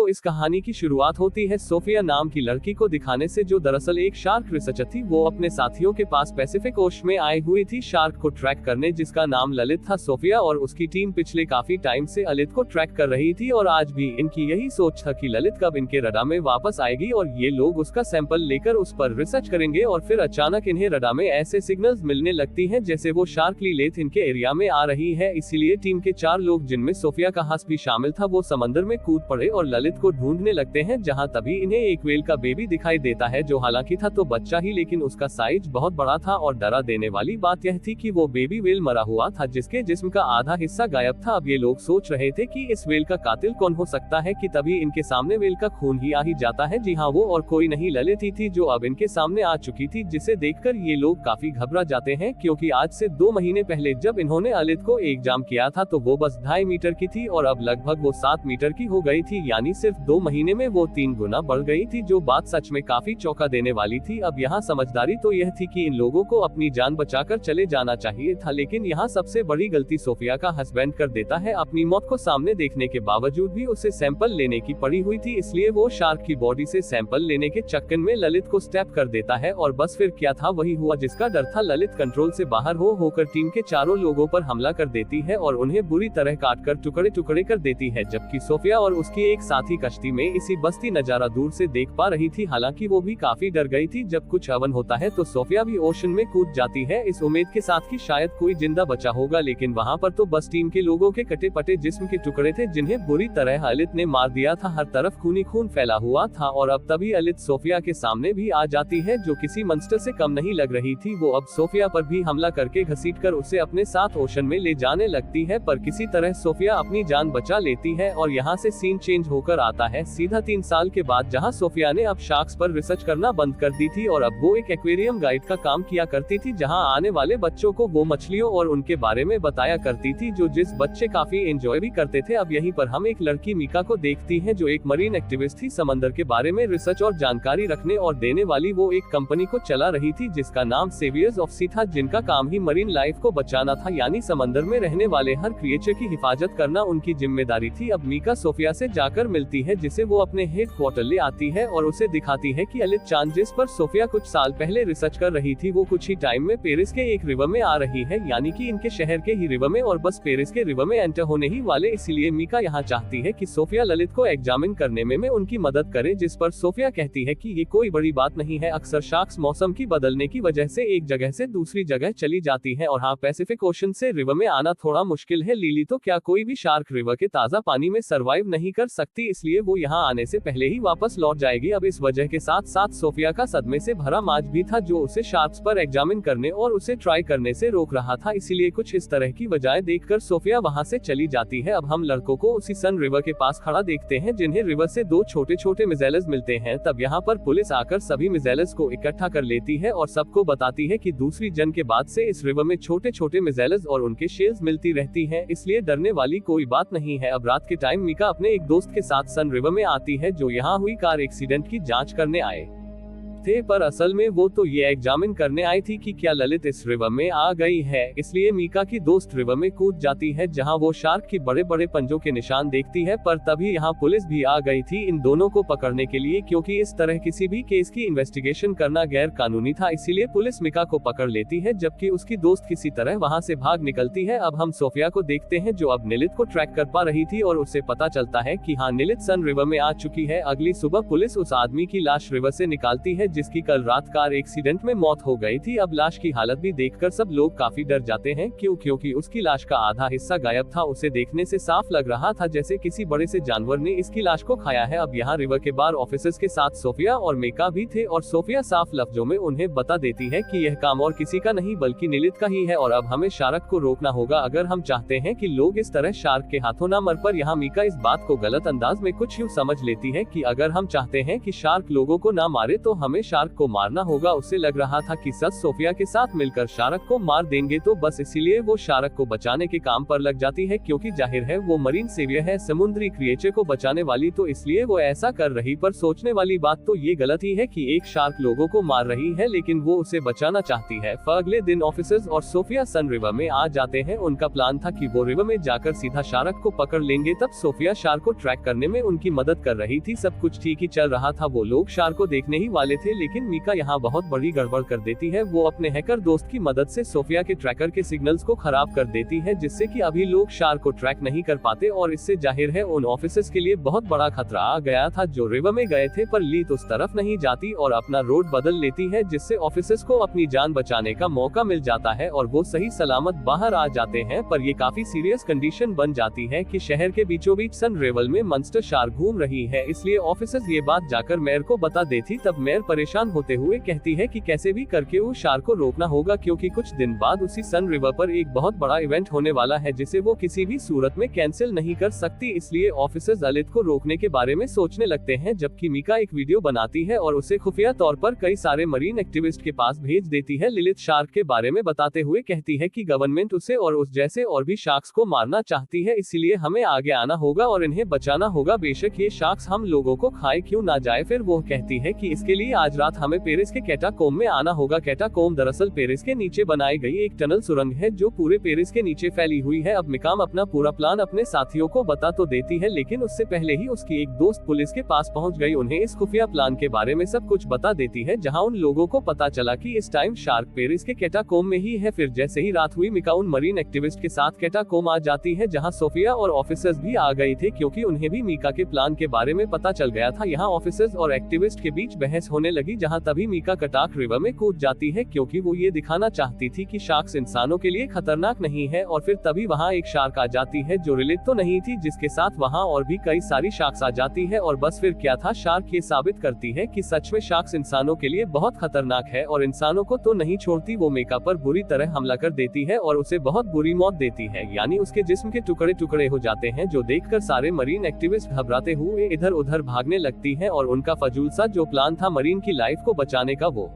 तो इस कहानी की शुरुआत होती है सोफिया नाम की लड़की को दिखाने से, जो दरअसल एक शार्क रिसर्चर थी। वो अपने साथियों के पास पैसिफिक ओशन में आई हुई थी शार्क को ट्रैक करने, जिसका नाम ललित था। सोफिया और उसकी टीम पिछले काफी टाइम से ललित को ट्रैक कर रही थी और आज भी इनकी यही सोच था कि ललित कब इनके रडार में वापस आएगी और ये लोग उसका सैंपल लेकर उस पर रिसर्च करेंगे। और फिर अचानक इन्हें रडार में ऐसे सिग्नल्स मिलने लगती हैं जैसे वो शार्क लीलेथ इनके एरिया में आ रही है। इसीलिए टीम के 4 लोग, जिनमें सोफिया का हस्बैंड भी शामिल था, वो समंदर में कूद पड़े और ललित को ढूंढने लगते हैं। जहां तभी इन्हें एक व्हेल का बेबी दिखाई देता है, जो हालांकि था तो बच्चा ही, लेकिन उसका साइज बहुत बड़ा था। और डरा देने वाली बात यह थी कि वो बेबी व्हेल मरा हुआ था, जिसके जिस्म का आधा हिस्सा गायब था। अब ये लोग सोच रहे थे कि इस व्हेल का कातिल कौन हो सकता है कि तभी इनके सामने व्हेल का खून ही आ ही जाता है। जी हाँ, वो और कोई नहीं ललित ही थी, जो अब इनके सामने आ चुकी थी, जिसे देखकर ये लोग काफी घबरा जाते हैं, क्योंकि आज से 2 महीने पहले जब इन्होंने ललित को एग्जाम किया था तो वो बस 2.5 मीटर की थी और अब लगभग वो 7 मीटर की हो गई थी। यानी सिर्फ 2 महीने में वो 3 गुना बढ़ गई थी, जो बात सच में काफी चौंका देने वाली थी। अब यहाँ समझदारी तो यह थी कि इन लोगों को अपनी जान बचाकर चले जाना चाहिए था, लेकिन यहाँ सबसे बड़ी गलती सोफिया का हस्बैंड कर देता है। अपनी मौत को सामने देखने के बावजूद भी उसे सैंपल लेने की पड़ी हुई थी, इसलिए वो शार्क की बॉडी से सैंपल लेने के चक्कर में ललित को स्टैप कर देता है। और बस फिर क्या था वही हुआ जिसका डर था। ललित कंट्रोल से बाहर होकर टीम के 4 लोगों पर हमला कर देती है और उन्हें बुरी तरह काटकर टुकड़े टुकड़े कर देती है, जबकि सोफिया और उसकी एक साथी कश्ती में इसी बस्ती नजारा दूर से देख पा रही थी। हालांकि वो भी काफी डर गई थी। जब कुछ हवन होता है तो सोफिया भी ओशन में कूद जाती है, इस उम्मीद के साथ कि शायद कोई जिंदा बचा होगा, लेकिन वहाँ पर तो बस टीम के लोगों के कटे पटे जिस्म के टुकड़े थे, जिन्हें बुरी तरह ललित ने मार दिया था। हर तरफ खूनी खून फैला हुआ था और अब तभी ललित सोफिया के सामने भी आ जाती है, जो किसी मंस्टर से कम नहीं लग रही थी। वो अब सोफिया पर भी हमला करके घसीटकर उसे अपने साथ ओशन में ले जाने लगती है, पर किसी तरह सोफिया अपनी जान बचा लेती है। और यहाँ से सीन चेंज होकर आता है सीधा 3 साल के बाद, जहाँ सोफिया ने अब शार्क्स पर रिसर्च करना बंद कर दी थी और अब वो एक एक्वेरियम गाइड का काम किया करती थी, जहाँ आने वाले बच्चों को वो मछलियों और उनके बारे में बताया करती थी, जो जिस बच्चे काफी एंजॉय भी करते थे। अब यहीं पर हम एक लड़की मीका को देखती हैं, जो एक मरीन एक्टिविस्ट थी। समंदर के बारे में रिसर्च और जानकारी रखने और देने वाली वो एक कंपनी को चला रही थी, जिसका नाम सेवियर्स ऑफ सी था, जिनका काम ही मरीन लाइफ को बचाना था, यानी समंदर में रहने वाले हर क्रिएचर की हिफाजत करना उनकी जिम्मेदारी थी। अब मीका सोफिया से जाकर मिलती है, जिसे वो अपने हेड क्वार्टर ले आती है और उसे दिखाती है कि ललित चांद, जिस पर सोफिया कुछ साल पहले रिसर्च कर रही थी, वो कुछ ही टाइम में पेरिस के एक रिवर में आ रही है, यानी कि इनके शहर के ही रिवर में, और बस पेरिस के रिवर में एंटर होने ही वाले। इसीलिए मीका यहाँ चाहती है कि सोफिया ललित को एग्जामिन करने में उनकी मदद करे, जिस पर सोफिया कहती है कि ये कोई बड़ी बात नहीं है, अक्सर शार्क्स मौसम की बदलने की वजह से एक जगह से दूसरी जगह चली जाती है, और हाँ, पैसिफिक ओशन से रिवर में आना थोड़ा मुश्किल है। लीली, तो क्या कोई भी शार्क रिवर के ताजा पानी में सरवाइव नहीं कर सकती, इसलिए वो यहाँ आने से पहले ही वापस लौट जाएगी। अब इस वजह के साथ साथ सोफिया का सदमे से भरा माज भी था, जो उसे शार्क्स पर एग्जामिन करने और उसे ट्राई करने से रोक रहा था। इसीलिए कुछ इस तरह की वजहें देखकर सोफिया वहाँ से चली जाती है। अब हम लड़कों को उसी सन रिवर के पास खड़ा देखते हैं, जिन्हें रिवर से 2 छोटे छोटे मिसाइल्स मिलते हैं। तब यहाँ पर पुलिस आकर सभी मिसाइल्स को इकट्ठा कर लेती है और सबको बताती है कि दूसरी जंग के बाद से इस रिवर में छोटे छोटे मिसाइल्स और उनके शेल्स मिलती रहती हैं, इसलिए डरने वाली कोई बात नहीं है। अब रात के टाइम मीका अपने एक दोस्त के साथ सन रिवर में आती है, जो यहाँ हुई कार एक्सीडेंट की जांच करने आए थे, पर असल में वो तो ये एग्जामिन करने आई थी कि क्या ललित इस रिवर में आ गई है। इसलिए मीका की दोस्त रिवर में कूद जाती है, जहां वो शार्क की बड़े बड़े पंजों के निशान देखती है, पर तभी यहाँ पुलिस भी आ गई थी इन दोनों को पकड़ने के लिए, क्योंकि इस तरह किसी भी केस की इन्वेस्टिगेशन करना गैर कानूनी था। इसीलिए पुलिस मीका को पकड़ लेती है, जबकि उसकी दोस्त किसी तरह वहाँ से भाग निकलती है। अब हम सोफिया को देखते हैं, जो अब ललित को ट्रैक कर पा रही थी, और उसे पता चलता है कि हाँ, ललित सन रिवर में आ चुकी है। अगली सुबह पुलिस उस आदमी की लाश रिवर से निकालती है, जिसकी कल रात कार एक्सीडेंट में मौत हो गई थी। अब लाश की हालत भी देखकर सब लोग काफी डर जाते हैं, क्योंकि उसकी लाश का आधा हिस्सा गायब था। उसे देखने से साफ लग रहा था जैसे किसी बड़े से जानवर ने इसकी लाश को खाया है। अब यहाँ रिवर के बार ऑफिसर्स के साथ सोफिया और मीका भी थे, और सोफिया साफ लफ्जों में उन्हें बता देती है कि यह काम और किसी का नहीं बल्कि ललित का ही है, और अब हमें शार्क को रोकना होगा अगर हम चाहते हैं कि लोग इस तरह शार्क के हाथों न मर। पर यहाँ मीका इस बात को गलत अंदाज में कुछ यूँ समझ लेती है कि अगर हम चाहते हैं कि शार्क लोगों को ना मारे तो हमें शार्क को मारना होगा। उसे लग रहा था कि सच सोफिया के साथ मिलकर शार्क को मार देंगे तो बस इसीलिए वो शार्क को बचाने के काम पर लग जाती है, क्योंकि जाहिर है वो मरीन सेवियर है, समुद्री क्रिएचर को बचाने वाली, तो इसलिए वो ऐसा कर रही। पर सोचने वाली बात तो ये गलत ही है कि एक शार्क लोगों को मार रही है लेकिन वो उसे बचाना चाहती है। अगले दिन ऑफिसर्स और सोफिया सन रिवर में आ जाते हैं। उनका प्लान था कि वो रिवर में जाकर सीधा शार्क को पकड़ लेंगे। तब सोफिया शार्क को ट्रैक करने में उनकी मदद कर रही थी। सब कुछ ठीक ही चल रहा था। वो लोग शार्क को देखने ही वाले थे, लेकिन मीका यहाँ बहुत बड़ी गड़बड़ कर देती है। वो अपने हैकर दोस्त की मदद से सोफिया के ट्रैकर के सिग्नल्स को खराब कर देती है, जिससे कि अभी लोग शार्क को ट्रैक नहीं कर पाते और इससे जाहिर है उन ऑफिसर्स के लिए बहुत बड़ा खतरा आ गया था जो रिवर में गए थे। पर लीत उस तरफ नहीं जाती और अपना रोड बदल लेती है, जिससे ऑफिसर्स को अपनी जान बचाने का मौका मिल जाता है और वो सही सलामत बाहर आ जाते हैं। पर ये काफी सीरियस कंडीशन बन जाती है कि शहर के बीचों बीच सन रिवर में मॉन्स्टर शार्क घूम रही है, इसलिए ऑफिसर्स ये बात जाकर मेयर को बता देती। तब मेयर परेशान होते हुए कहती है कि कैसे भी करके उस शार्क को रोकना होगा, क्योंकि कुछ दिन बाद उसी सन रिवर पर एक बहुत बड़ा इवेंट होने वाला है जिसे वो किसी भी सूरत में कैंसिल नहीं कर सकती। इसलिए ऑफिसर्स अलित को रोकने के बारे में सोचने लगते हैं, जबकि मीका एक वीडियो बनाती है और उसे खुफिया तौर पर कई सारे मरीन एक्टिविस्ट के पास भेज देती है। लिलित शार्क के बारे में बताते हुए कहती है कि गवर्नमेंट उसे और उस जैसे और भी शार्क्स को मारना चाहती है, इसीलिए हमें आगे आना होगा और इन्हें बचाना होगा। बेशक ये शार्क्स हम लोगों को खाए क्यों ना जाए। फिर वो कहती है कि इसके लिए आज रात हमें पेरिस के कैटाकोम में आना होगा। कैटाकोम दरअसल पेरिस के नीचे बनाई गई एक टनल सुरंग है जो पूरे पेरिस के नीचे फैली हुई है। अब मिकाम अपना पूरा प्लान अपने साथियों को बता तो देती है, लेकिन उससे पहले ही उसकी एक दोस्त पुलिस के पास पहुंच गई। उन्हें इस खुफिया प्लान के बारे में सब कुछ बता देती है, जहां उन लोगों को पता चला कि इस टाइम शार्क पेरिस के कैटाकोम में ही है। फिर जैसे ही रात हुई मिका उन मरीन एक्टिविस्ट के साथ कैटाकोम आ जाती है, जहां सोफिया और ऑफिसर्स भी आ गए थे, क्योंकि उन्हें भी मीका के प्लान के बारे में पता चल गया था। यहाँ ऑफिसर्स और एक्टिविस्ट के बीच बहस होने लगी, जहाँ तभी मीका कटाक रिवर में कूद जाती है, क्योंकि वो ये दिखाना चाहती थी कि शार्क्स इंसानों के लिए खतरनाक नहीं है। और फिर तभी वहाँ एक शार्क आ जाती है जो रिलेट तो नहीं थी, जिसके साथ वहाँ और भी कई सारी शार्क्स आ जाती है। और बस फिर क्या था, शार्क ये साबित करती है कि सच में शार्क्स इंसानों के लिए बहुत खतरनाक है और इंसानों को तो नहीं छोड़ती। वो मीका पर बुरी तरह हमला कर देती है और उसे बहुत बुरी मौत देती है, यानी उसके जिस्म के टुकड़े टुकड़े हो जाते हैं, जो देखकर सारे मरीन एक्टिविस्ट घबराते हुए इधर उधर भागने लगती हैं और उनका फजूल सा जो प्लान था मरीन की लाइफ को बचाने का, वो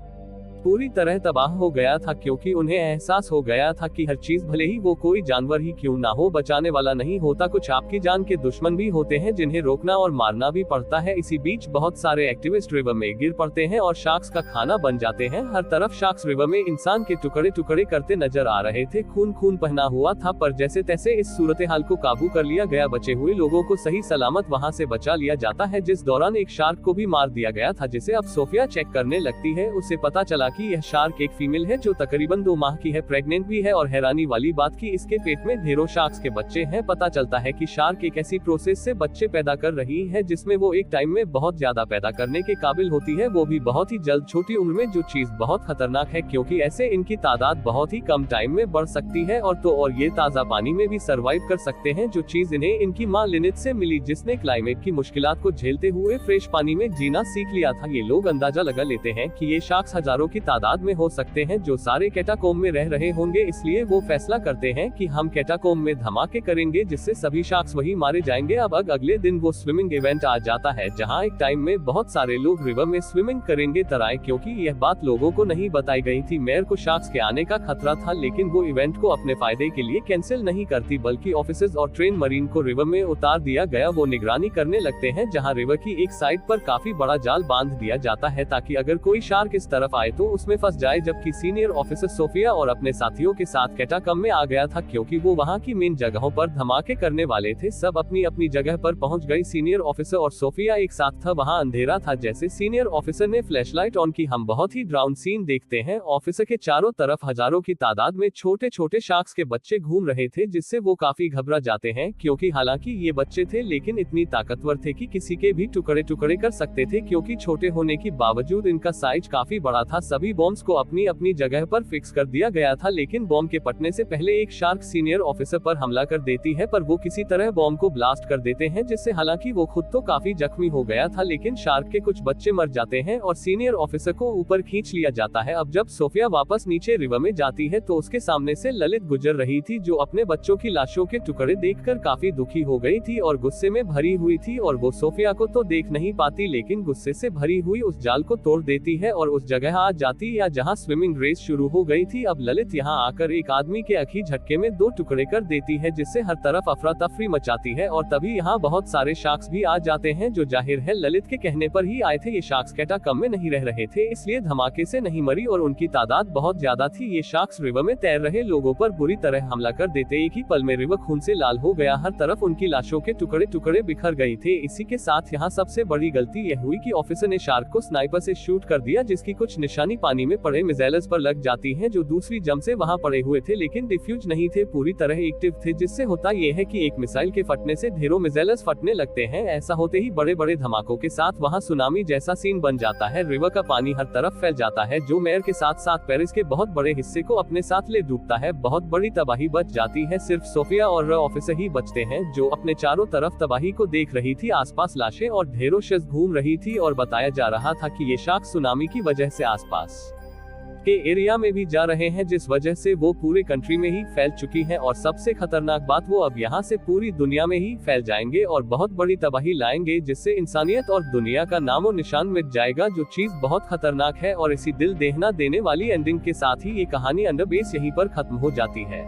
पूरी तरह तबाह हो गया था, क्योंकि उन्हें एहसास हो गया था कि हर चीज, भले ही वो कोई जानवर ही क्यों ना हो, बचाने वाला नहीं होता। कुछ आपकी जान के दुश्मन भी होते हैं जिन्हें रोकना और मारना भी पड़ता है। इसी बीच बहुत सारे एक्टिविस्ट रिवर में गिर पड़ते हैं और शार्क्स का खाना बन जाते हैं। हर तरफ शार्क्स रिवर में इंसान के टुकड़े टुकड़े करते नजर आ रहे थे। खून खून पहना हुआ था, पर जैसे तैसे इस सूरत हाल को काबू कर लिया गया। बचे हुए लोगों को सही सलामत वहाँ से बचा लिया जाता है, जिस दौरान एक शार्क को भी मार दिया गया था, जिसे अब सोफिया चेक करने लगती है। उसे पता चला कि यह शार्क एक फीमेल है जो तकरीबन 2 माह की है, प्रेग्नेंट भी है, और हैरानी वाली बात कि इसके पेट में ढेरों शार्क्स के बच्चे हैं। पता चलता है कि शार्क एक ऐसी प्रोसेस से बच्चे पैदा कर रही है जिसमें वो एक टाइम में बहुत ज्यादा पैदा करने के काबिल होती है, वो भी बहुत ही जल्द, छोटी उम्र में, जो चीज बहुत खतरनाक है, क्योंकि ऐसे इनकी तादाद बहुत ही कम टाइम में बढ़ सकती है। और ये ताजा पानी में भी सर्वाइव कर सकते हैं, जो चीज इन्हें इनकी माँ लिनिथ से मिली, जिसने क्लाइमेट की मुश्किलात को झेलते हुए फ्रेश पानी में जीना सीख लिया था। ये लोग अंदाजा लगा लेते हैं कि ये शार्क्स हजारों की तादाद में हो सकते हैं जो सारे कैटाकोम में रह रहे होंगे, इसलिए वो फैसला करते हैं कि हम कैटाकोम में धमाके करेंगे जिससे सभी शार्क्स वही मारे जाएंगे। अब अगले दिन वो स्विमिंग इवेंट आ जाता है, जहां एक टाइम में बहुत सारे लोग रिवर में स्विमिंग करेंगे तराए, क्योंकि यह बात लोगों को नहीं बताई गई थी। मेयर को शार्क्स के आने का खतरा था, लेकिन वो इवेंट को अपने फायदे के लिए कैंसिल नहीं करती, बल्कि ऑफिसर्स और ट्रेन मरीन को रिवर में उतार दिया गया। वो निगरानी करने लगते हैं, जहाँ रिवर की एक साइड पर काफी बड़ा जाल बांध दिया जाता है ताकि अगर कोई शार्क इस तरफ आए तो उसमें फंस जाए। जबकि सीनियर ऑफिसर सोफिया और अपने साथियों के साथ कैटाकम में आ गया था, क्योंकि वो वहाँ की मेन जगहों पर धमाके करने वाले थे। सब अपनी अपनी जगह पर पहुँच गई। सीनियर ऑफिसर और सोफिया एक साथ था। वहाँ अंधेरा था। जैसे सीनियर ऑफिसर ने फ्लैशलाइट ऑन की, हम बहुत ही ड्राउन सीन देखते हैं। ऑफिसर के चारों तरफ हजारों की तादाद में छोटे छोटे शार्क्स के बच्चे घूम रहे थे, जिससे वो काफी घबरा जाते हैं, क्योंकि हालांकि ये बच्चे थे लेकिन इतनी ताकतवर थे कि किसी के भी टुकड़े टुकड़े कर सकते थे, क्योंकि छोटे होने के बावजूद इनका साइज काफी बड़ा था। सभी बॉम्ब्स को अपनी अपनी जगह पर फिक्स कर दिया गया था, लेकिन बॉम्ब के फटने से पहले एक शार्क सीनियर ऑफिसर पर हमला कर देती है, पर वो किसी तरह बॉम्ब को ब्लास्ट कर देते हैं, जिससे हालांकि वो खुद तो काफी जख्मी हो गया था, लेकिन शार्क के कुछ बच्चे मर जाते हैं और सीनियर ऑफिसर को ऊपर खींच लिया जाता है। अब जब सोफिया वापस नीचे रिवर में जाती है तो उसके सामने से ललित गुजर रही थी, जो अपने बच्चों की लाशों के टुकड़े देखकर काफी दुखी हो गई थी और गुस्से में भरी हुई थी, और वो सोफिया को तो देख नहीं पाती, लेकिन गुस्से से भरी हुई उस जाल को तोड़ देती है और उस जगह आ जाती या जहां स्विमिंग रेस शुरू हो गई थी। अब ललित यहां आकर एक आदमी के आखी झटके में 2 टुकड़े कर देती है, जिससे हर तरफ अफरा तफरी मचाती है, और तभी यहाँ बहुत सारे शार्क्स भी आ जाते हैं, जो जाहिर है ललित के कहने पर ही आए थे। ये शार्क्स कैटा कम में नहीं रह रहे थे, इसलिए धमाके से नहीं मरी और उनकी तादाद बहुत ज्यादा थी। ये शार्क्स रिवर में तैर रहे लोगों पर बुरी तरह हमला कर देते, एक ही पल में रिवर खून से लाल हो गया, हर तरफ उनकी लाशों के टुकड़े टुकड़े बिखर गए थे। इसी के साथ यहाँ सबसे बड़ी गलती यह हुई कि ऑफिसर ने शार्क को स्नाइपर से शूट कर दिया, जिसकी कुछ निशानी पानी में पड़े मिसाइल्स पर लग जाती है, जो दूसरी जम से वहाँ पड़े हुए थे, लेकिन डिफ्यूज नहीं थे, पूरी तरह एक्टिव थे, जिससे होता यह है कि एक मिसाइल के फटने से ढेरों मिसाइल्स फटने लगते हैं। ऐसा होते ही बड़े बड़े धमाकों के साथ वहाँ सुनामी जैसा सीन बन जाता है, रिवर का पानी हर तरफ फैल जाता है, जो मेयर के साथ साथ पेरिस के बहुत बड़े हिस्से को अपने साथ ले डूबता है। बहुत बड़ी तबाही बच जाती है, सिर्फ सोफिया और ऑफिसर ही बचते हैं, जो अपने चारों तरफ तबाही को देख रही थी। आसपास लाशें और ढेरों शख्स घूम रही थी और बताया जा रहा था कि ये शार्क सुनामी की वजह से आसपास के एरिया में भी जा रहे हैं, जिस वजह से वो पूरे कंट्री में ही फैल चुकी है, और सबसे खतरनाक बात वो अब यहाँ से पूरी दुनिया में ही फैल जाएंगे और बहुत बड़ी तबाही लाएंगे, जिससे इंसानियत और दुनिया का नामो निशान मिट जाएगा, जो चीज बहुत खतरनाक है। और इसी दिल दहला देने वाली एंडिंग के साथ ही ये कहानी अंडर बेस यहीं पर खत्म हो जाती है।